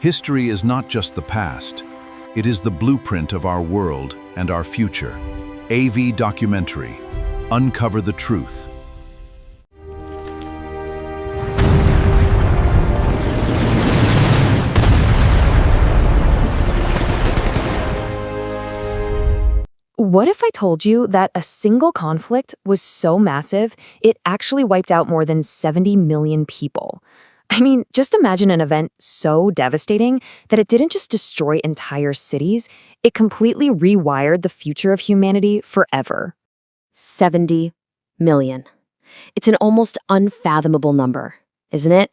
History is not just the past. It is the blueprint of our world and our future. AV Documentary. Uncover the truth. What if I told you that a single conflict was so massive, it actually wiped out more than 70 million people? I mean, just imagine an event so devastating that it didn't just destroy entire cities, it completely rewired the future of humanity forever. 70 million. It's an almost unfathomable number, isn't it?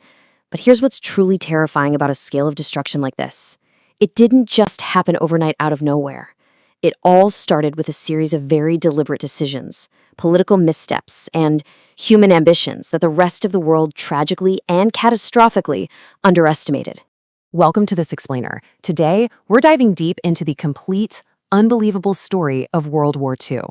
But here's what's truly terrifying about a scale of destruction like this. It didn't just happen overnight out of nowhere. It all started with a series of very deliberate decisions, political missteps, and human ambitions that the rest of the world tragically and catastrophically underestimated. Welcome to This Explainer. Today, we're diving deep into the complete, unbelievable story of World War II.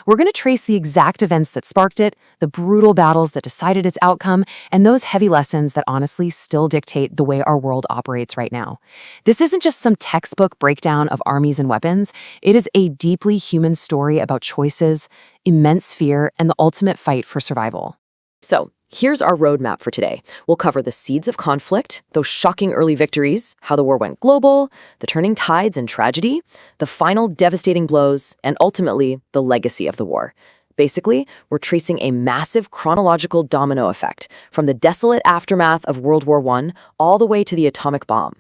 We're going to trace the exact events that sparked it, the brutal battles that decided its outcome, and those heavy lessons that honestly still dictate the way our world operates right now. This isn't just some textbook breakdown of armies and weapons. It is a deeply human story about choices, immense fear, and the ultimate fight for survival. So, here's our roadmap for today. We'll cover the seeds of conflict, those shocking early victories, how the war went global, the turning tides and tragedy, the final devastating blows, and ultimately, the legacy of the war. Basically, we're tracing a massive chronological domino effect, from the desolate aftermath of World War I all the way to the atomic bomb.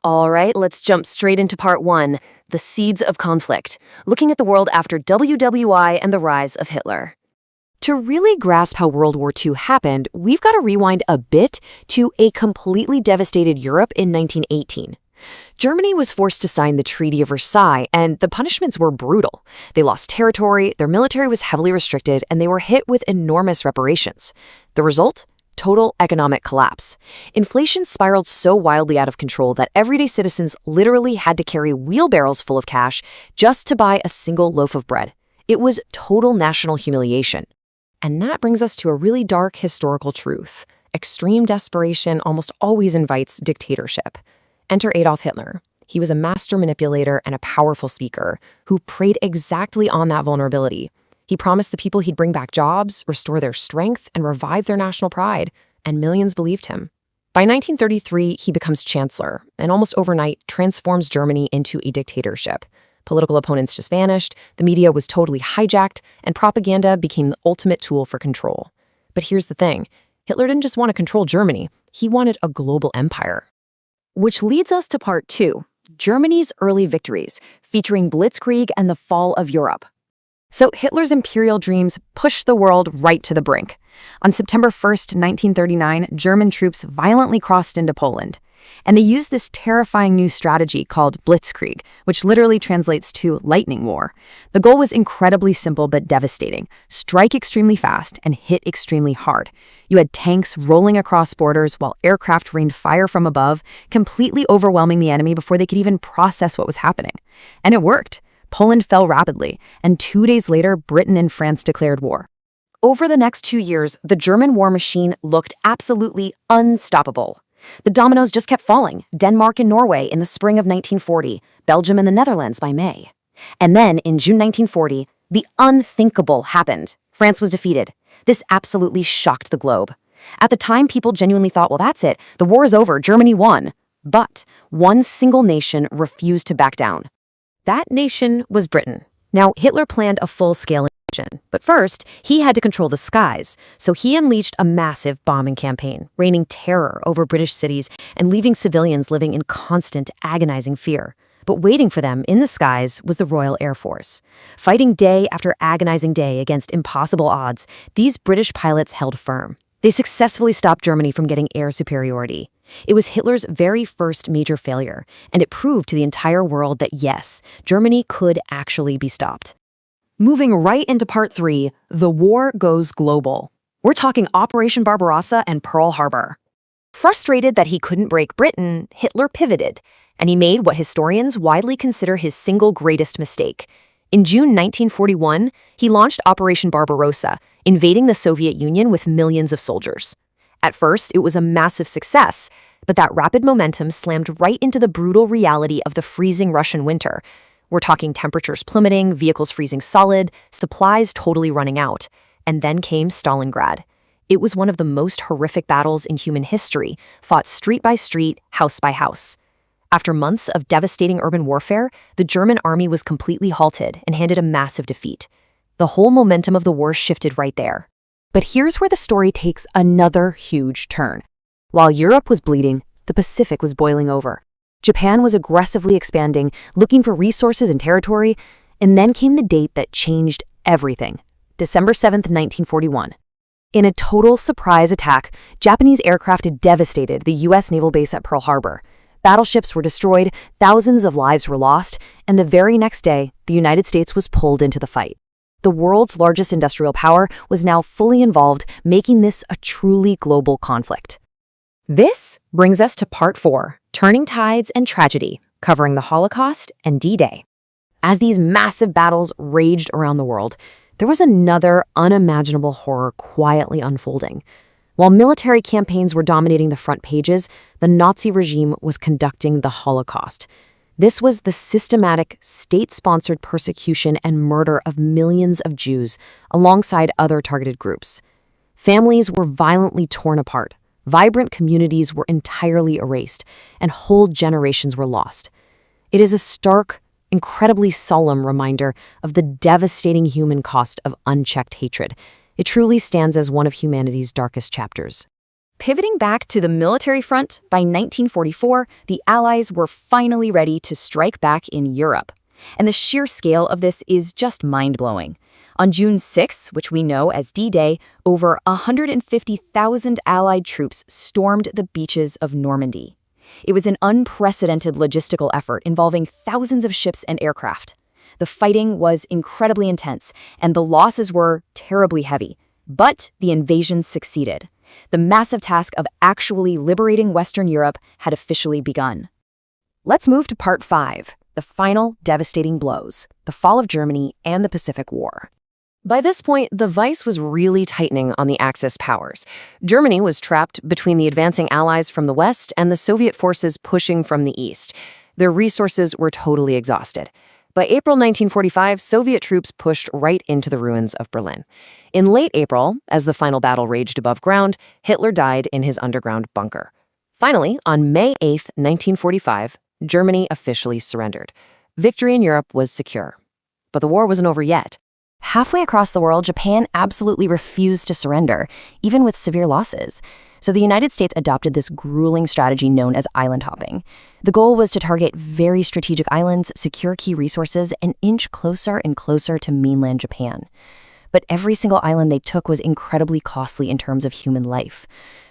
All right, let's jump straight into part one, the seeds of conflict, looking at the world after WWI and the rise of Hitler. To really grasp how World War II happened, we've got to rewind a bit to a completely devastated Europe in 1918. Germany was forced to sign the Treaty of Versailles, and the punishments were brutal. They lost territory, their military was heavily restricted, and they were hit with enormous reparations. The result? Total economic collapse. Inflation spiraled so wildly out of control that everyday citizens literally had to carry wheelbarrows full of cash just to buy a single loaf of bread. It was total national humiliation. And that brings us to a really dark historical truth. Extreme desperation almost always invites dictatorship. Enter Adolf Hitler. He was a master manipulator and a powerful speaker who preyed exactly on that vulnerability. He promised the people he'd bring back jobs, restore their strength, and revive their national pride, and millions believed him. By 1933, he becomes chancellor, and almost overnight transforms Germany into a dictatorship. Political opponents just vanished, the media was totally hijacked, and propaganda became the ultimate tool for control. But here's the thing, Hitler didn't just want to control Germany, he wanted a global empire. Which leads us to part two, Germany's early victories, featuring Blitzkrieg and the fall of Europe. So Hitler's imperial dreams pushed the world right to the brink. On September 1st, 1939, German troops violently crossed into Poland. And they used this terrifying new strategy called Blitzkrieg, which literally translates to lightning war. The goal was incredibly simple but devastating. Strike extremely fast and hit extremely hard. You had tanks rolling across borders while aircraft rained fire from above, completely overwhelming the enemy before they could even process what was happening. And it worked. Poland fell rapidly, and 2 days later, Britain and France declared war. Over the next 2 years, the German war machine looked absolutely unstoppable. The dominoes just kept falling, Denmark and Norway in the spring of 1940, Belgium and the Netherlands by May. And then, in June 1940, the unthinkable happened. France was defeated. This absolutely shocked the globe. At the time, people genuinely thought, well, that's it. The war is over. Germany won. But one single nation refused to back down. That nation was Britain. Now, Hitler planned a full-scale invasion, but first, he had to control the skies, so he unleashed a massive bombing campaign, raining terror over British cities and leaving civilians living in constant, agonizing fear. But waiting for them in the skies was the Royal Air Force. Fighting day after agonizing day against impossible odds, these British pilots held firm. They successfully stopped Germany from getting air superiority. It was Hitler's very first major failure, and it proved to the entire world that yes, Germany could actually be stopped. Moving right into part 3, the war goes global. We're talking Operation Barbarossa and Pearl Harbor. Frustrated that he couldn't break Britain, Hitler pivoted, and he made what historians widely consider his single greatest mistake. In June 1941, he launched Operation Barbarossa, invading the Soviet Union with millions of soldiers. At first, it was a massive success, But that rapid momentum slammed right into the brutal reality of the freezing Russian winter. We're talking temperatures plummeting, vehicles freezing solid, supplies totally running out. And then came Stalingrad. It was one of the most horrific battles in human history, fought street by street, house by house. After months of devastating urban warfare, the German army was completely halted and handed a massive defeat. The whole momentum of the war shifted right there. But here's where the story takes another huge turn. While Europe was bleeding, the Pacific was boiling over. Japan was aggressively expanding, looking for resources and territory, and then came the date that changed everything. December 7th, 1941. In a total surprise attack, Japanese aircraft devastated the U.S. naval base at Pearl Harbor. Battleships were destroyed, thousands of lives were lost, and the very next day, the United States was pulled into the fight. The world's largest industrial power was now fully involved, making this a truly global conflict. This brings us to Part 4, Turning Tides and Tragedy, covering the Holocaust and D-Day. As these massive battles raged around the world, there was another unimaginable horror quietly unfolding. While military campaigns were dominating the front pages, the Nazi regime was conducting the Holocaust. This was the systematic, state-sponsored persecution and murder of millions of Jews, alongside other targeted groups. Families were violently torn apart, vibrant communities were entirely erased, and whole generations were lost. It is a stark, incredibly solemn reminder of the devastating human cost of unchecked hatred. It truly stands as one of humanity's darkest chapters. Pivoting back to the military front, by 1944, the Allies were finally ready to strike back in Europe. And the sheer scale of this is just mind-blowing. On June 6, which we know as D-Day, over 150,000 Allied troops stormed the beaches of Normandy. It was an unprecedented logistical effort involving thousands of ships and aircraft. The fighting was incredibly intense, and the losses were terribly heavy. But the invasion succeeded. The massive task of actually liberating Western Europe had officially begun. Let's move to Part 5, the final devastating blows, the fall of Germany and the Pacific War. By this point, the vice was really tightening on the Axis powers. Germany was trapped between the advancing Allies from the West and the Soviet forces pushing from the East. Their resources were totally exhausted. By April 1945, Soviet troops pushed right into the ruins of Berlin. In late April, as the final battle raged above ground, Hitler died in his underground bunker. Finally, on May 8, 1945, Germany officially surrendered. Victory in Europe was secure. But the war wasn't over yet. Halfway across the world, Japan absolutely refused to surrender, even with severe losses. So the United States adopted this grueling strategy known as island hopping. The goal was to target very strategic islands, secure key resources, and inch closer and closer to mainland Japan. But every single island they took was incredibly costly in terms of human life.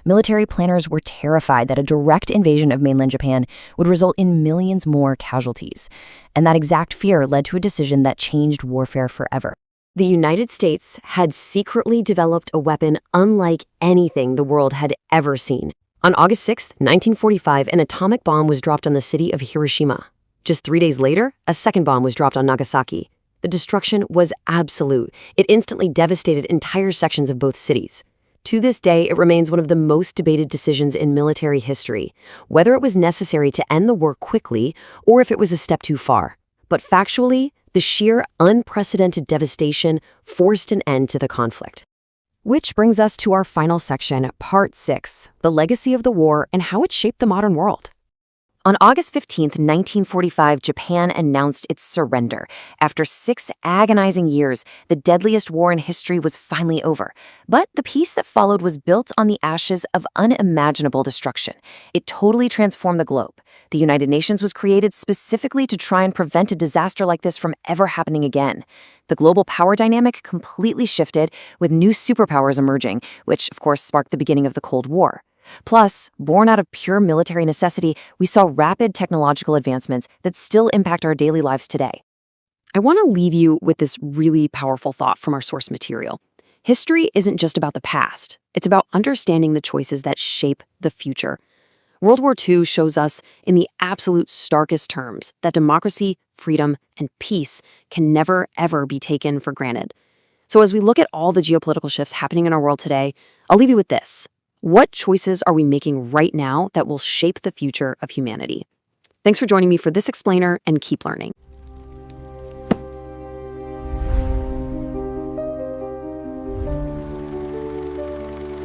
Military planners were terrified that a direct invasion of mainland Japan would result in millions more casualties. And that exact fear led to a decision that changed warfare forever. The United States had secretly developed a weapon unlike anything the world had ever seen. On August 6, 1945, an atomic bomb was dropped on the city of Hiroshima. Just 3 days later, a second bomb was dropped on Nagasaki. The destruction was absolute. It instantly devastated entire sections of both cities. To this day, it remains one of the most debated decisions in military history, whether it was necessary to end the war quickly or if it was a step too far. But factually, the sheer unprecedented devastation forced an end to the conflict. Which brings us to our final section, Part 6, the legacy of the war and how it shaped the modern world. On August 15, 1945, Japan announced its surrender. After 6 agonizing years, the deadliest war in history was finally over. But the peace that followed was built on the ashes of unimaginable destruction. It totally transformed the globe. The United Nations was created specifically to try and prevent a disaster like this from ever happening again. The global power dynamic completely shifted, with new superpowers emerging, which, of course, sparked the beginning of the Cold War. Plus, born out of pure military necessity, we saw rapid technological advancements that still impact our daily lives today. I want to leave you with this really powerful thought from our source material. History isn't just about the past. It's about understanding the choices that shape the future. World War II shows us in the absolute starkest terms that democracy, freedom, and peace can never, ever be taken for granted. So as we look at all the geopolitical shifts happening in our world today, I'll leave you with this. What choices are we making right now that will shape the future of humanity? Thanks for joining me for this explainer, and keep learning.